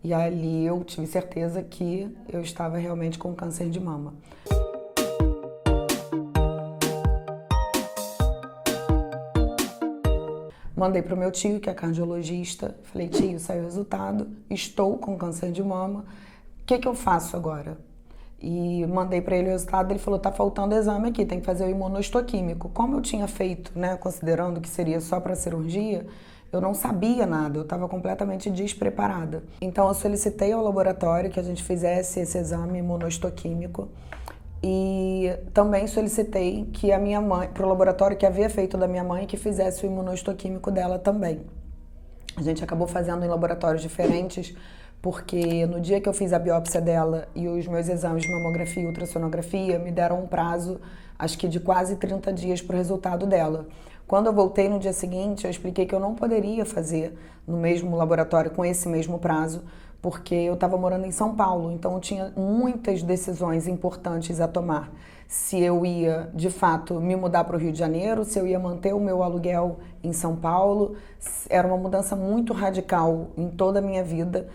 E ali eu tive certeza que eu estava realmente com câncer de mama. Mandei para o meu tio, que é cardiologista, falei, tio, saiu o resultado, estou com câncer de mama, o que eu faço agora? E mandei para ele o resultado, ele falou, tá faltando exame aqui, tem que fazer o imunohistoquímico. Como eu tinha feito, né, considerando que seria só para cirurgia, eu não sabia nada, eu estava completamente despreparada. Então eu solicitei ao laboratório que a gente fizesse esse exame imunohistoquímico e também solicitei que a minha mãe, para o laboratório que havia feito da minha mãe, que fizesse o imunohistoquímico dela também. A gente acabou fazendo em laboratórios diferentes, porque no dia que eu fiz a biópsia dela e os meus exames de mamografia e ultrassonografia me deram um prazo, acho que de quase 30 dias para o resultado dela. Quando eu voltei no dia seguinte, eu expliquei que eu não poderia fazer no mesmo laboratório com esse mesmo prazo, porque eu estava morando em São Paulo, então eu tinha muitas decisões importantes a tomar. Se eu ia, de fato, me mudar para o Rio de Janeiro, se eu ia manter o meu aluguel em São Paulo, era uma mudança muito radical em toda a minha vida,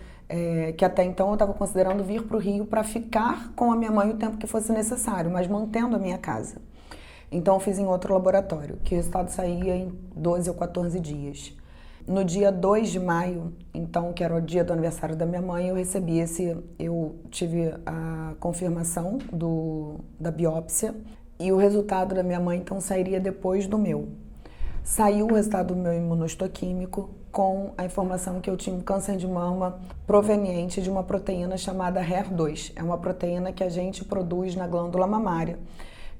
que até então eu estava considerando vir para o Rio para ficar com a minha mãe o tempo que fosse necessário, mas mantendo a minha casa. Então eu fiz em outro laboratório, que o resultado saía em 12 ou 14 dias. No dia 2 de maio, então, que era o dia do aniversário da minha mãe, eu tive a confirmação da biópsia e o resultado da minha mãe, então, sairia depois do meu. Saiu o resultado do meu imunohistoquímico com a informação que eu tinha um câncer de mama proveniente de uma proteína chamada HER2. É uma proteína que a gente produz na glândula mamária.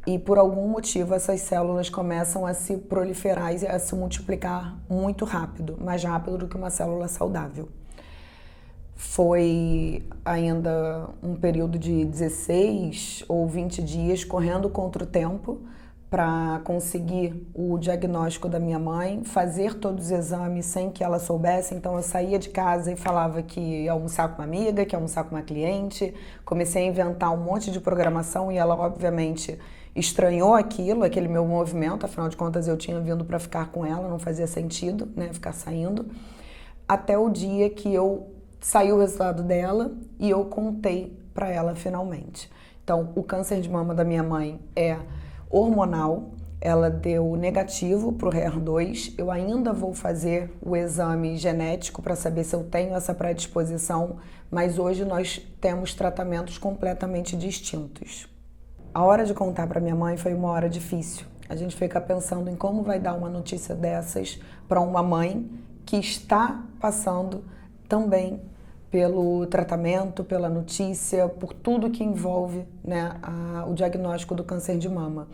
E por algum motivo essas células começam a se proliferar e a se multiplicar muito rápido, mais rápido do que uma célula saudável. Foi ainda um período de 16 ou 20 dias correndo contra o tempo para conseguir o diagnóstico da minha mãe, fazer todos os exames sem que ela soubesse. Então eu saía de casa e falava que ia almoçar com uma amiga, que ia almoçar com uma cliente. Comecei a inventar um monte de programação e ela obviamente estranhou aquele meu movimento, afinal de contas eu tinha vindo para ficar com ela, não fazia sentido, né, ficar saindo. Até o dia que saiu o resultado dela e eu contei para ela finalmente. Então, o câncer de mama da minha mãe é hormonal, ela deu negativo para o HER2, eu ainda vou fazer o exame genético para saber se eu tenho essa predisposição, mas hoje nós temos tratamentos completamente distintos. A hora de contar para minha mãe foi uma hora difícil. A gente fica pensando em como vai dar uma notícia dessas para uma mãe que está passando também pelo tratamento, pela notícia, por tudo que envolve, né, o diagnóstico do câncer de mama.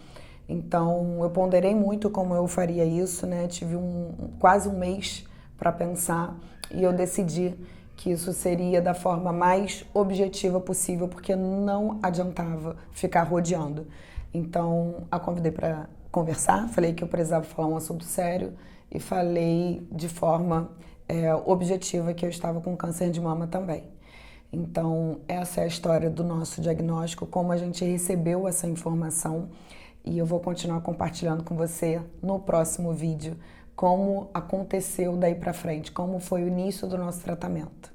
Então, eu ponderei muito como eu faria isso, né? Tive quase um mês para pensar e eu decidi que isso seria da forma mais objetiva possível, porque não adiantava ficar rodeando. Então, a convidei para conversar, falei que eu precisava falar um assunto sério e falei de forma objetiva que eu estava com câncer de mama também. Então, essa é a história do nosso diagnóstico, como a gente recebeu essa informação e eu vou continuar compartilhando com você no próximo vídeo como aconteceu daí para frente, como foi o início do nosso tratamento.